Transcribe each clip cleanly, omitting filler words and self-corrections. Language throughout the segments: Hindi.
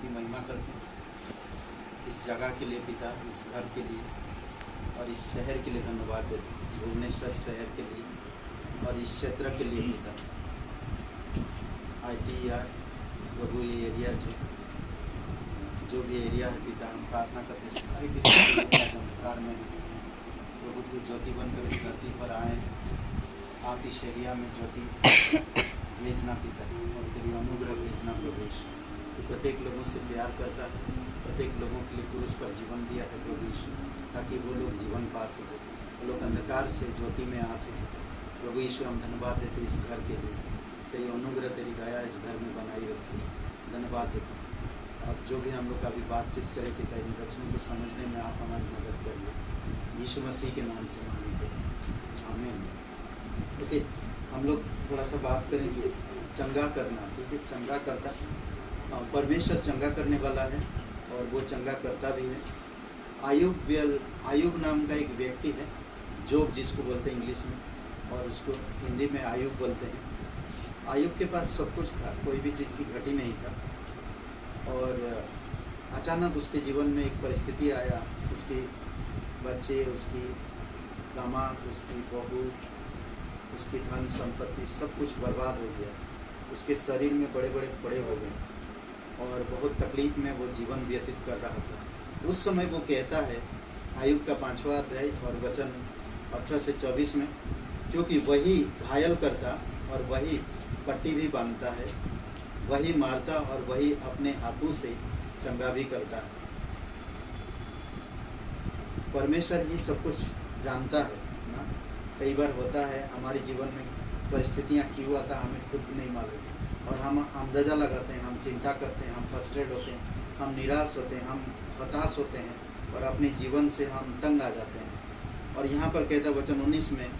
की महिमा करते हैं। इस जगह के लिए पिता, इस घर के लिए और इस शहर के लिए धन्यवाद देते हैं, भुवनेश्वर शहर के लिए और इस क्षेत्र के लिए पिता। ITR प्रभु ये एरिया जो भी एरिया है पिता, हम प्रार्थना करते हैं सारे के चमत्कार में प्रभु तू ज्योति बनकर इस धरती पर आए। आप इस एरिया में ज्योति भेजना पिता और तेरी अनुग्रह भेजना प्रभु। तो प्रत्येक लोगों से प्यार करता है, प्रत्येक लोगों के लिए क्रूस पर जीवन दिया है प्रभु यीशु, ताकि वो लोग जीवन पा सके, वो लोग अंधकार से ज्योति में आ सके। प्रभु यीशु हम धन्यवाद देते इस घर के लिए, तेरी अनुग्रह तेरी दया इस घर में बनाई रखी, धन्यवाद देते। अब जो भी हम लोग अभी बातचीत करें पिता, इन वचनों को समझने में आप हमारी मदद करिए, यीशु मसीह के नाम से मांगते हैं, आमीन। ओके, हम लोग थोड़ा सा बात करेंगे चंगा करना। ठीक है, चंगा करता, परमेश्वर चंगा करने वाला है और वो चंगा करता भी है। आयुब नाम का एक व्यक्ति है, जोब जिसको बोलते हैं इंग्लिश में, और उसको हिंदी में आयुब बोलते हैं। आयुब के पास सब कुछ था, कोई भी चीज़ की घटी नहीं था, और अचानक उसके जीवन में एक परिस्थिति आया, उसके बच्चे, उसकी दामाद, उसकी बहू, उसकी धन संपत्ति सब कुछ बर्बाद हो गया। उसके शरीर में बड़े बड़े फोड़े हो गए और बहुत तकलीफ में वो जीवन व्यतीत कर रहा था। उस समय वो कहता है, आयुब का 5वां अध्याय और वचन 18 से 24 में, क्योंकि वही घायल करता और वही पट्टी भी बांधता है, वही मारता और वही अपने हाथों से चंगा भी करता है। परमेश्वर ही सब कुछ जानता है ना। कई बार होता है हमारे जीवन में परिस्थितियाँ क्यों आता हमें खुद नहीं मालूम, और हम अंदाज़ा लगाते हैं, हम चिंता करते हैं, हम फ्रस्ट्रेट होते हैं, हम निराश होते हैं, हम हताश होते हैं और अपने जीवन से हम तंग आ जाते हैं। और यहाँ पर कहता वचन 19 में,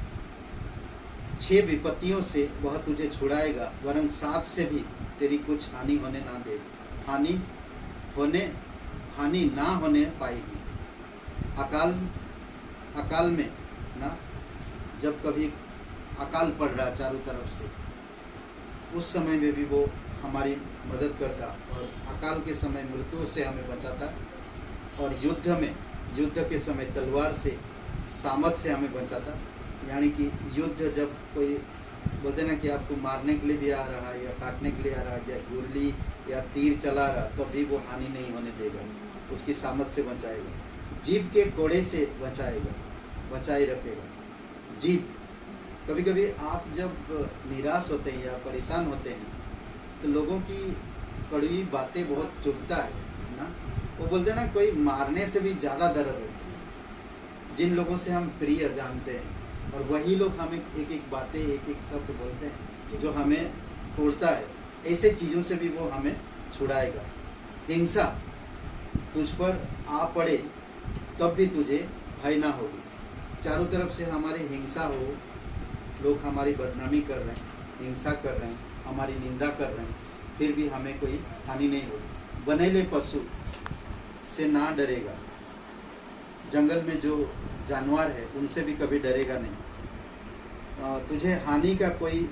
6 विपत्तियों से वह तुझे छुड़ाएगा, वरन 7 से भी तेरी कुछ हानि होने ना दे, हानि ना होने पाएगी। अकाल में ना, जब कभी अकाल पड़ रहा चारों तरफ से, उस समय में भी वो हमारी मदद करता, और अकाल के समय मृत्यु से हमें बचाता, और युद्ध के समय तलवार से, सामत से हमें बचाता। यानी कि युद्ध जब कोई बोलते ना कि आपको मारने के लिए भी आ रहा है या काटने के लिए आ रहा है या गोली या तीर चला रहा, तब भी वो हानि नहीं होने देगा, उसकी सामत से बचाएगा। जीभ के कोड़े से बचाए रखेगा। जीभ, कभी कभी आप जब निराश होते हैं या परेशान होते हैं तो लोगों की कड़वी बातें बहुत चुभता है ना। वो बोलते हैं ना, कोई मारने से भी ज़्यादा दर्द होता है। जिन लोगों से हम प्रिय जानते हैं, और वही लोग हमें एक एक बातें, एक एक शब्द बोलते हैं जो हमें तोड़ता है, ऐसे चीज़ों से भी वो हमें छुड़ाएगा। हिंसा तुझ पर आ पड़े तब भी तुझे भय ना होगी। चारों तरफ से हमारी हिंसा हो, लोग हमारी बदनामी कर रहे हैं, हिंसा कर रहे हैं, हमारी निंदा कर रहे हैं, फिर भी हमें कोई हानि नहीं होगी। बनेले पशु से ना डरेगा, जंगल में जो जानवर है उनसे भी कभी डरेगा नहीं। तुझे हानि का कोई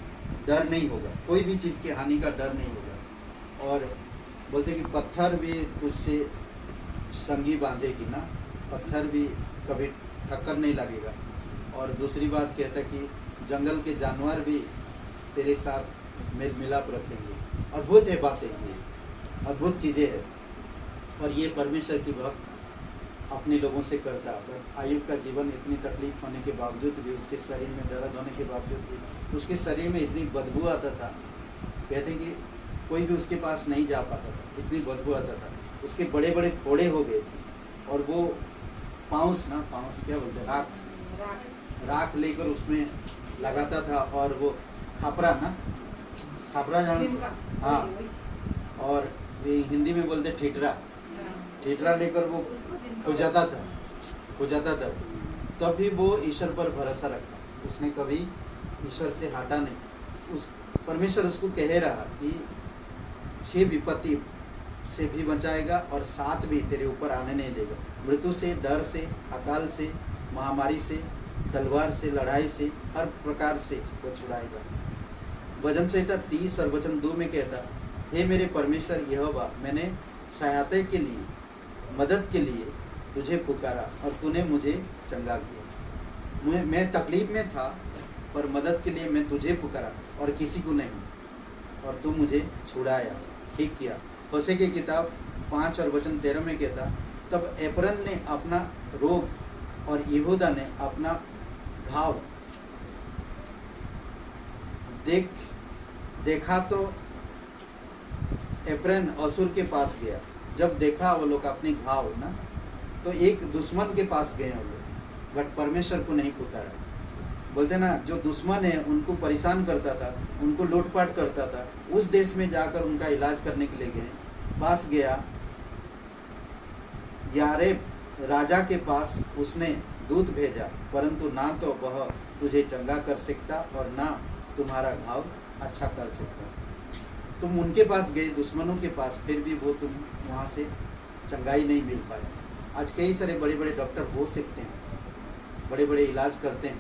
डर नहीं होगा, कोई भी चीज़ की हानि का डर नहीं होगा। और बोलते कि पत्थर भी तुझसे संगी बांधेगी ना, पत्थर भी कभी ठक्कर नहीं लगेगा। और दूसरी बात कहता कि जंगल के जानवर भी तेरे साथ मेल मिलाप रखेंगे। अद्भुत है बातें, ये अद्भुत चीज़ें हैं, और ये परमेश्वर की भक्त अपने लोगों से करता। पर आयुब का जीवन इतनी तकलीफ होने के बावजूद भी, उसके शरीर में दर्द होने के बावजूद भी, उसके शरीर में इतनी बदबू आता था, कहते हैं कि कोई भी उसके पास नहीं जा पाता था, इतनी बदबू आता था। उसके बड़े बड़े फोड़े हो गए थे, और वो पाउस क्या बोलते हैं, राख लेकर उसमें लगाता था, और वो खापरा जान, हाँ, और हिंदी में बोलते ठीठरा लेकर वो खुजाता था, तब भी वो ईश्वर पर भरोसा रखा। उसने कभी ईश्वर से हटा नहीं। परमेश्वर उसको कह रहा कि 6 विपत्ति से भी बचाएगा और 7 भी तेरे ऊपर आने नहीं देगा। मृत्यु से, डर से, अकाल से, महामारी से, तलवार से, लड़ाई से, हर प्रकार से वो छुड़ाएगा। भजन संहिता 30 और वचन 2 में कहता, हे मेरे परमेश्वर यहोवा, मैंने सहायता के लिए, मदद के लिए तुझे पुकारा और तूने मुझे चंगा किया। मैं तकलीफ में था, पर मदद के लिए मैं तुझे पुकारा और किसी को नहीं, और तू मुझे छुड़ाया, ठीक किया। होशे की किताब 5 और वचन 13 में कहता, तब एप्रन ने अपना रोग और यहूदा ने अपना घाव देखा तो एप्रन असुर के पास गया। जब देखा वो लोग अपनी घाव ना, तो एक दुश्मन के पास गए वो लोग, बट परमेश्वर को नहीं पुकारा। बोलते ना, जो दुश्मन है उनको परेशान करता था, उनको लूटपाट करता था, उस देश में जाकर उनका इलाज करने के लिए गए। पास गया, यारेब राजा के पास उसने दूत भेजा, परंतु ना तो वह तुझे चंगा कर सकता और ना तुम्हारा घाव अच्छा कर सकता। तुम उनके पास गए, दुश्मनों के पास, फिर भी वो तुम वहाँ से चंगाई नहीं मिल पाए। आज कई सारे बड़े बड़े डॉक्टर हो सकते हैं, बड़े बड़े इलाज करते हैं,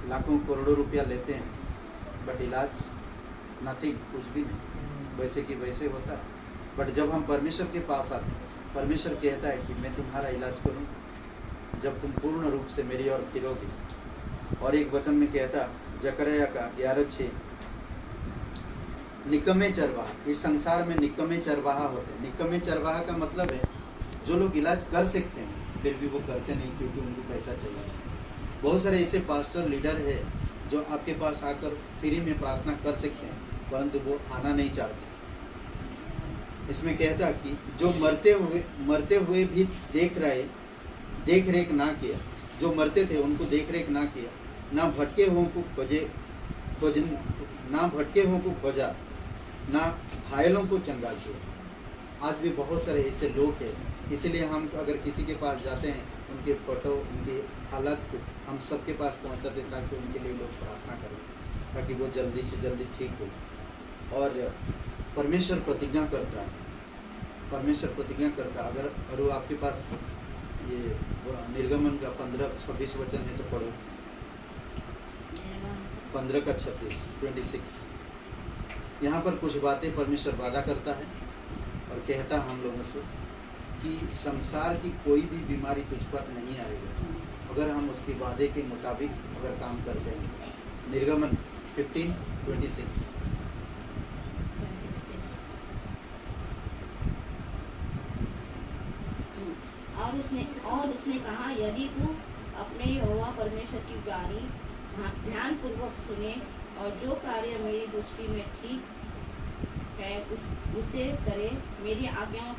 लाखों करोड़ों रुपया लेते हैं, बट इलाज नथिंग, कुछ भी नहीं, वैसे कि वैसे होता है। बट जब हम परमेश्वर के पास आते हैं, परमेश्वर कहता है कि मैं तुम्हारा इलाज करूँ जब तुम पूर्ण रूप से मेरी ओर फिरोगे। और एक वचन में कहता, जकरया का 11:6, निकम्मे चरवाहा, इस संसार में निकम्मे चरवाहा होते हैं। निकम्मे चरवाहा का मतलब है जो लोग इलाज कर सकते हैं फिर भी वो करते नहीं, क्योंकि उनको पैसा चाहिए। बहुत सारे ऐसे पास्टर लीडर है जो आपके पास आकर फ्री में प्रार्थना कर सकते हैं, परंतु वो आना नहीं चाहते। इसमें कहता कि जो मरते हुए भी देख रेख ना किया, जो मरते थे उनको देख रेख ना किया, ना भटके हुओं को खोजा, ना घायलों को चंगा किया। आज भी बहुत सारे ऐसे लोग हैं, इसीलिए हम अगर किसी के पास जाते हैं, उनके फोटो, उनकी हालत को हम सबके पास पहुंचाते हैं, ताकि उनके लिए लोग प्रार्थना करें, ताकि वो जल्दी से जल्दी ठीक हो। और परमेश्वर प्रतिज्ञा करता है, अगर वो आपके पास ये निर्गमन का 15-26 वचन है तो पढ़ो, 15:26 यहाँ पर कुछ बातें परमेश्वर वादा करता है और कहता हम लोगों से कि संसार की कोई भी बीमारी तुझ पर नहीं आएगी अगर हम उसके वादे के मुताबिक अगर काम करते हैं। निर्गमन 15:26। और उसने कहा, यदि तू अपने यहोवा परमेश्वर की वाणी ध्यानपूर्वक सुने और जो कार्य मेरी दृष्टि में ठीक है उसे करे, मेरी आज्ञाओं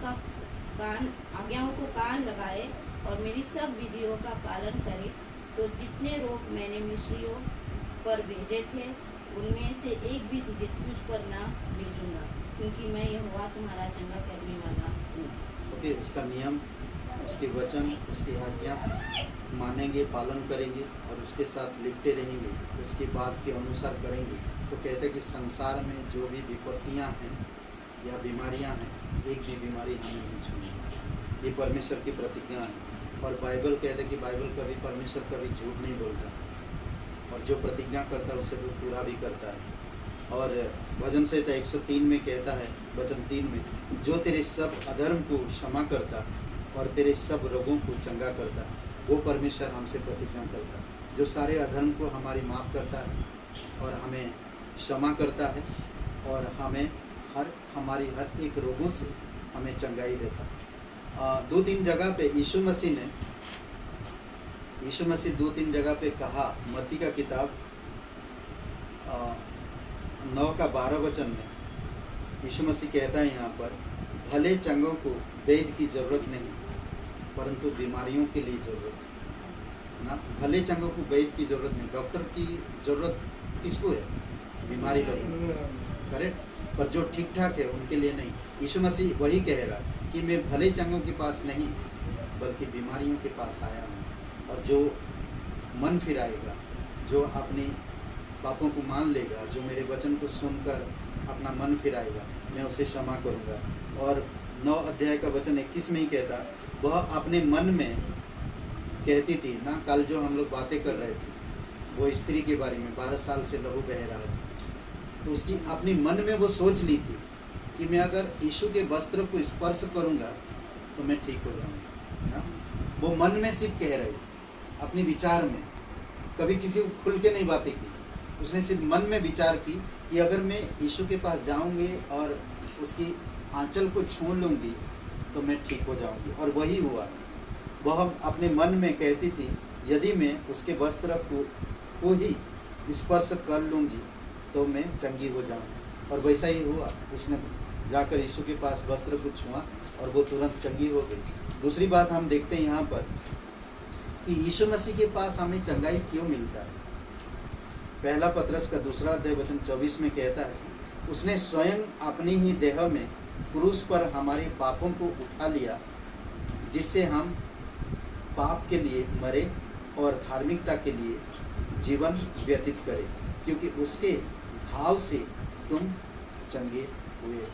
को कान लगाए और मेरी सब विधियों का पालन करे, तो जितने रोग मैंने मिस्रियों पर भेजे थे उनमें से एक भी तुझ पर ना भेजूंगा, क्योंकि मैं यहोवा तुम्हारा चंगा करने वाला हूँ। ओके, उसका नियम, उसके वचन, उसकी आज्ञा मानेंगे, पालन करेंगे और उसके साथ लिखते रहेंगे, उसके बाद के अनुसार करेंगे, तो कहते हैं कि संसार में जो भी विपत्तियां हैं या बीमारियां हैं, एक भी बीमारी हमें नहीं छूएगी। ये परमेश्वर की प्रतिज्ञा है। और बाइबल कहते हैं कि बाइबल कभी, परमेश्वर कभी झूठ नहीं बोलता, और जो प्रतिज्ञा करता है उसे वो पूरा भी करता है। और भजन संहिता 103 में कहता है, वचन 3 में, जो तेरे सब अधर्म को क्षमा करता और तेरे सब रोगों को चंगा करता, वो परमेश्वर हमसे प्रतिज्ञा करता है, जो सारे अधर्म को हमारी माफ़ करता है और हमें क्षमा करता है और हमें हमारी हर एक रोगों से हमें चंगाई देता है। 2-3 जगह पे यीशु मसीह 2-3 जगह पे कहा। मत्ती का किताब 9:12 वचन में यीशु मसीह कहता है यहाँ पर, भले चंगों को वैद्य की जरूरत नहीं, परंतु बीमारियों के लिए जरूरत ना। भले चंगों को वैद्य की जरूरत नहीं, डॉक्टर की जरूरत किसको है? बीमारी लोग, करेक्ट। पर जो ठीक ठाक है उनके लिए नहीं। यीशु मसीह वही कह रहा कि मैं भले चंगों के पास नहीं बल्कि बीमारियों के पास आया हूँ। और जो मन फिराएगा, जो अपने पापों को मान लेगा, जो मेरे वचन को सुनकर अपना मन फिराएगा, मैं उसे क्षमा करूँगा। और 9 अध्याय का वचन 21 में ही कहता, वह अपने मन में कहती थी ना, कल जो हम लोग बातें कर रहे थे वो स्त्री के बारे में, 12 साल से लहू बह रहा था, तो उसकी अपने मन में वो सोच ली थी कि मैं अगर यीशु के वस्त्र को स्पर्श करूंगा तो मैं ठीक हो जाऊंगा ना। वो मन में सिर्फ कह रही, अपने विचार में, कभी किसी को खुल के नहीं बातें की, उसने सिर्फ मन में विचार की कि अगर मैं यीशु के पास जाऊंगी और उसकी आंचल को छू लूंगी तो मैं ठीक हो जाऊंगी। और वही हुआ। वह अपने मन में कहती थी, यदि मैं उसके वस्त्र को ही स्पर्श कर लूंगी तो मैं चंगी हो जाऊंगी। और वैसा ही हुआ। उसने जाकर यीशु के पास वस्त्र को छुआ और वो तुरंत चंगी हो गई। दूसरी बात हम देखते हैं यहाँ पर कि यीशु मसीह के पास हमें चंगाई क्यों मिलता है। पहला पतरस का 2 अध्याय वचन 24 में कहता है, उसने स्वयं अपनी ही देह में क्रूस पर हमारे पापों को उठा लिया, जिससे हम पाप के लिए मरे और धार्मिकता के लिए जीवन व्यतीत करें, क्योंकि उसके घाव से तुम चंगे हुए।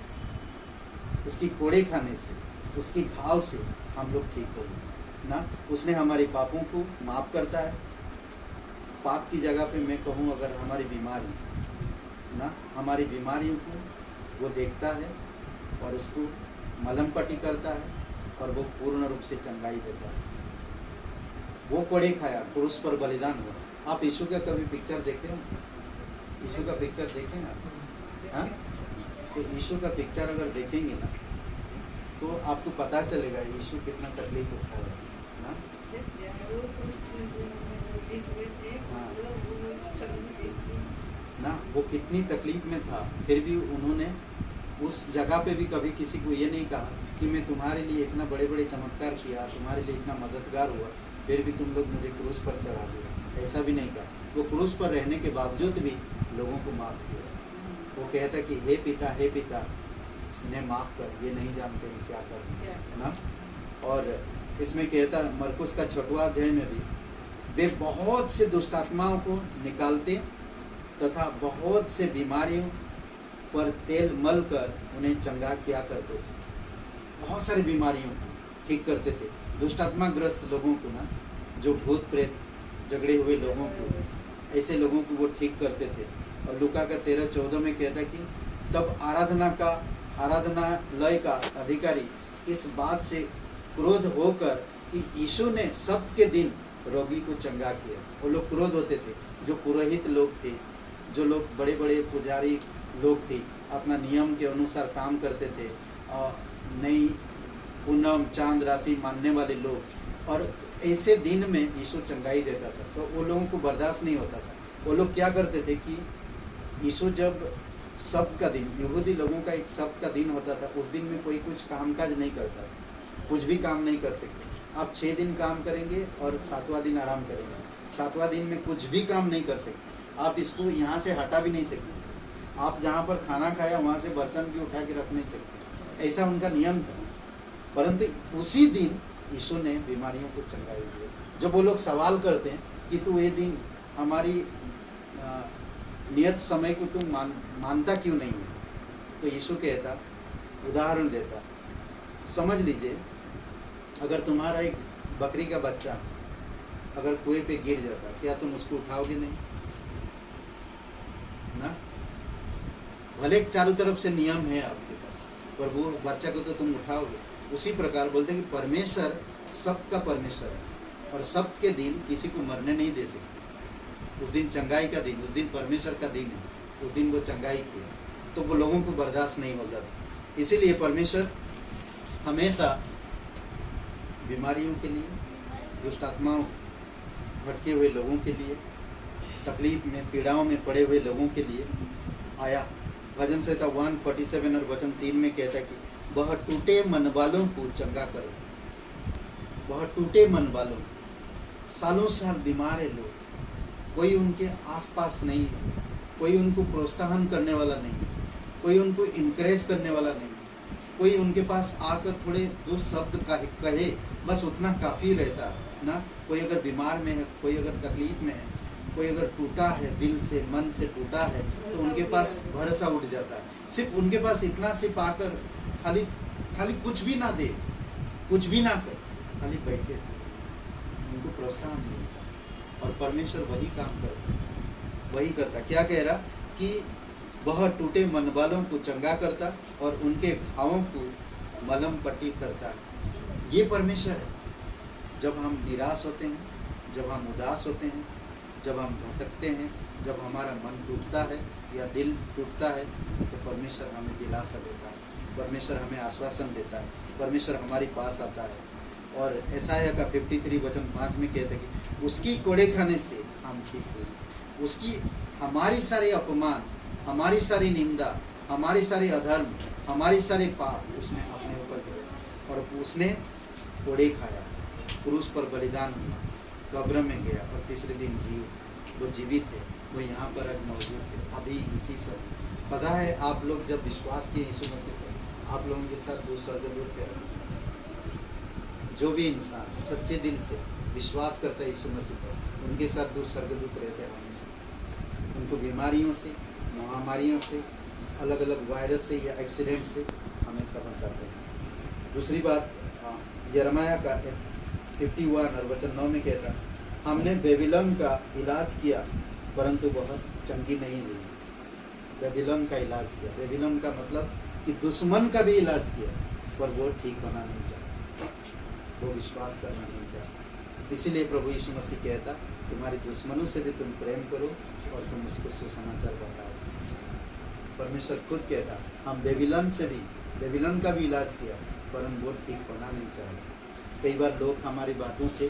उसकी कोड़े खाने से, उसकी घाव से हम लोग ठीक हो गए ना। उसने हमारे पापों को माफ़ करता है। पाप की जगह पे मैं कहूँ अगर हमारी बीमारी ना, हमारी बीमारियों को वो देखता है और उसको मलम पट्टी करता है और वो पूर्ण रूप से चंगाई देता है। वो कोड़े खाया, क्रूस पर बलिदान हुआ। आप यीशु का कभी पिक्चर देखे हो? यीशु का पिक्चर देखें ना, हाँ? तो यीशु का पिक्चर अगर देखेंगे ना तो आपको पता चलेगा यीशु कितना तकलीफ उठा है ना। ना वो कितनी तकलीफ में था, फिर भी उन्होंने उस जगह पे भी कभी किसी को ये नहीं कहा कि मैं तुम्हारे लिए इतना बड़े बड़े चमत्कार किया, तुम्हारे लिए इतना मददगार हुआ, फिर भी तुम लोग मुझे क्रूस पर चढ़ा दिया, ऐसा भी नहीं कहा। वो क्रूस पर रहने के बावजूद भी लोगों को माफ़ किया। वो कहता कि हे पिता इन्हें माफ़ कर, ये नहीं जानते हैं क्या कर रहे हैं ना। और इसमें कहता मरकुस का 6वां अध्याय में भी, वे बहुत से दुष्टात्माओं को निकालते तथा बहुत से बीमारियों पर तेल मल कर उन्हें चंगा किया करते थे। बहुत सारी बीमारियों को ठीक करते थे, दुष्टात्माग्रस्त लोगों को ना, जो भूत प्रेत झगड़े हुए लोगों को, ऐसे लोगों को वो ठीक करते थे। और लूका का 13-14 में कहता कि तब आराधनालय का अधिकारी इस बात से क्रोध होकर कि यीशु ने सब्त के दिन रोगी को चंगा किया। वो लोग क्रोध होते थे, जो पुरोहित लोग थे, जो लोग बड़े बड़े पुजारी लोग थे, अपना नियम के अनुसार काम करते थे, और नई पूनम चांद राशि मानने वाले लोग। और ऐसे दिन में यीशु चंगाई देता था, तो वो लोगों को बर्दाश्त नहीं होता था। वो लोग क्या करते थे कि यीशु जब सब्त का दिन, यहूदी लोगों का एक सब्त का दिन होता था, उस दिन में कोई कुछ कामकाज नहीं करता, कुछ भी काम नहीं कर सकते। आप 6 दिन काम करेंगे और 7वां दिन आराम करेंगे। 7वां दिन में कुछ भी काम नहीं कर सकते। आप इसको यहाँ से हटा भी नहीं सकते। आप जहाँ पर खाना खाया वहाँ से बर्तन भी उठा के रख नहीं सकते, ऐसा उनका नियम था। परंतु उसी दिन यीशु ने बीमारियों को चंगाई दिया। जब वो लोग सवाल करते हैं कि तू ये दिन हमारी नियत समय को तुम मानता क्यों नहीं है, तो यीशु कहता, उदाहरण देता, समझ लीजिए अगर तुम्हारा एक बकरी का बच्चा अगर कुएं पे गिर जाता, क्या तुम उसको उठाओगे? नहीं ना। भले चारों तरफ से नियम है आपके पास, पर वो बच्चा को तो तुम उठाओगे। उसी प्रकार बोलते हैं कि परमेश्वर सब्त का परमेश्वर है और सब्त के दिन किसी को मरने नहीं दे सकते। उस दिन चंगाई का दिन, उस दिन परमेश्वर का दिन है, उस दिन वो चंगाई किया, तो वो लोगों को बर्दाश्त नहीं होता था। इसीलिए परमेश्वर हमेशा बीमारियों के लिए, दुष्टात्माओं, भटके हुए लोगों के लिए, तकलीफ में पीड़ाओं में पड़े हुए लोगों के लिए आया। भजन संहिता 147 और वचन 3 में कहता है कि वह टूटे मन वालों को चंगा करो। वह टूटे मन वालों, सालों साल बीमार है लोग, कोई उनके आसपास नहीं है, कोई उनको प्रोत्साहन करने वाला नहीं, कोई उनको इनकरेज करने वाला नहीं, कोई उनके पास आकर थोड़े 2 शब्द कहे, बस उतना काफ़ी रहता ना। कोई अगर बीमार में है, कोई अगर तकलीफ में है, कोई अगर टूटा है, दिल से मन से टूटा है, तो उनके पास भरोसा उठ जाता है। सिर्फ उनके पास इतना सिर्फ आकर खाली कुछ भी ना दे, कुछ भी ना कर, खाली बैठे, उनको प्रोत्साहन मिलता। और परमेश्वर वही काम करता, वही करता। क्या कह रहा कि वह टूटे मन वालों को चंगा करता और उनके घावों को मलहम पट्टी करता है। ये परमेश्वर है। जब हम निराश होते हैं, जब हम उदास होते हैं, जब हम भटकते हैं, जब हमारा मन टूटता है या दिल टूटता है, तो परमेश्वर हमें दिलासा देता है, परमेश्वर हमें आश्वासन देता है, परमेश्वर हमारे पास आता है। और यशायाह का 53 वचन 5 में कहते हैं कि उसकी कोड़े खाने से हम ठीक हुए। उसकी हमारी सारी अपमान, हमारी सारी निंदा, हमारी सारी अधर्म, हमारी सारे पाप उसने अपने ऊपर लिए और उसने कोड़े खाया, क्रूस पर बलिदान हुआ, कब्र में गया और तीसरे दिन वो जीवित है, वो यहाँ पर आज मौजूद है, अभी इसी समय। पता है आप लोग जब विश्वास किए यीशु मसीह पर, आप लोगों के साथ वो स्वर्गदूत है। जो भी इंसान सच्चे दिल से विश्वास करता है यीशु मसीह पर, उनके साथ दो स्वर्गदूत रहते हैं हमेशा। उनको बीमारियों से, महामारियों से, अलग अलग वायरस से या एक्सीडेंट से हमेशा बचाते हैं। दूसरी बात, यिर्मयाह का 51 और वचन 9 में कहता, हमने बेबीलोन का इलाज किया परंतु वह चंगी नहीं हुई। बेबीलोन का इलाज किया, बेबीलोन का मतलब कि दुश्मन का भी इलाज किया, पर वो ठीक होना नहीं चाहता, वो विश्वास करना नहीं चाहता। इसीलिए प्रभु यीशु मसीह कहता, तुम्हारे दुश्मनों से भी तुम प्रेम करो और तुम उसको सुसमाचार बताओ। परमेश्वर खुद कहता, हम बेबीलोन का भी इलाज किया परंतु वो ठीक होना नहीं चाहता। कई बार लोग हमारी बातों से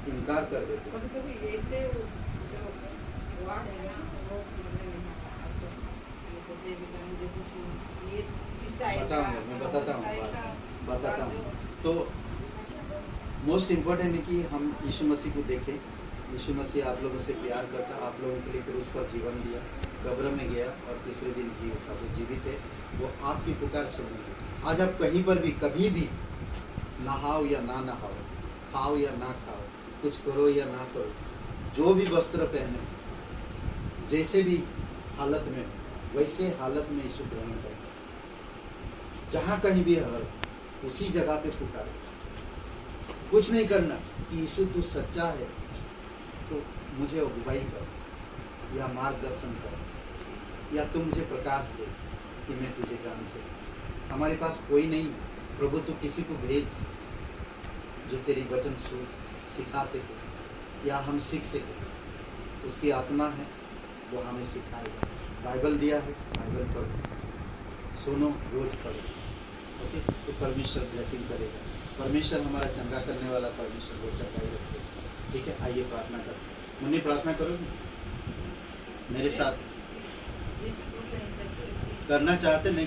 इनकार कर देते हैं। कभी ऐसे जो वर्ड है ना, वो समझ में नहीं आता। जैसे बेबीलोन, जो दुश्मन, ये किस टाइप का, मैं बताता हूँ। जो तो मोस्ट इम्पोर्टेंट है कि हम यीशु मसीह को देखें। यीशु मसीह आप लोगों से प्यार करता, आप लोगों के लिए क्रूस पर जीवन दिया, कब्र में गया और तीसरे दिन जी उसका वो जीवित है, वो आपकी पुकार सुनेंगे। आज आप कहीं पर भी कभी भी नहाओ या ना नहाओ, खाओ या ना खाओ, कुछ करो या ना करो, जो भी वस्त्र पहने, जैसे भी हालत में हो, वैसे हालत में यीशु ग्रहण करो। जहाँ कहीं भी रहो, उसी जगह पे पुकारो। कुछ नहीं करना कि यीशु तू सच्चा है तो मुझे अगुवाई कर या मार्गदर्शन कर, या तू मुझे प्रकाश दे कि मैं तुझे जान सकूं। हमारे पास कोई नहीं, प्रभु तू किसी को भेज जो तेरी वचन सिखा सके या हम सीख सके। उसकी आत्मा है, वो हमें सिखाएगा। बाइबल दिया है, बाइबल पढ़ो, सुनो, रोज पढ़ो। ओके, तो परमेश्वर ब्लेसिंग करेगा। परमेश्वर हमारा चंगा करने वाला परमेश्वर, वो चंगाई रखेगा। ठीक है, आइए प्रार्थना करो। मुन्नी प्रार्थना करोगे मेरे साथ? करना चाहते नहीं कर